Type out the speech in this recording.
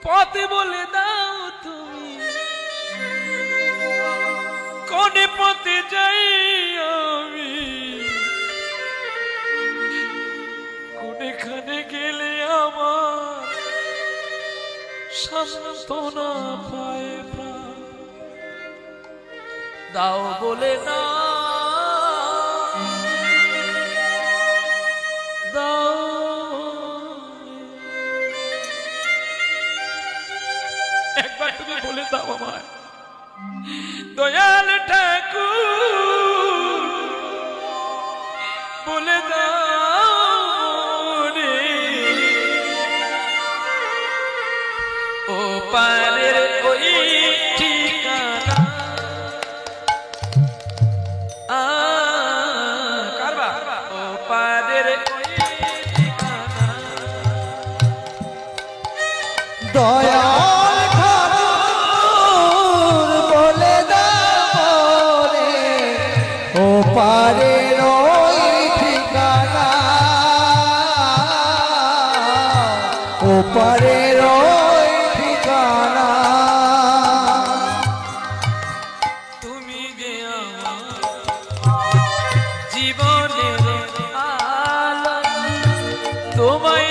পথে বলে দাও তুমি কোন পথে যাই আমি, কোনখানে গেলে আমার সান্ত্বনা পায় প্রাণ। দাও বলে না দাও, একবার তুমি বলে দাও আমায় দয়াল ঠাকুর, বলে দাও রে ও পারের ওই ঠিকানা। কারবা ও পারের ওই ঠিকানা। দয়াল ঠাকুর বলে দাও রে ও পারের ওই ঠিকানা, ও পারের ওই ঠিকানা। তুমি যে আমার জীবনের আলো, তোমায়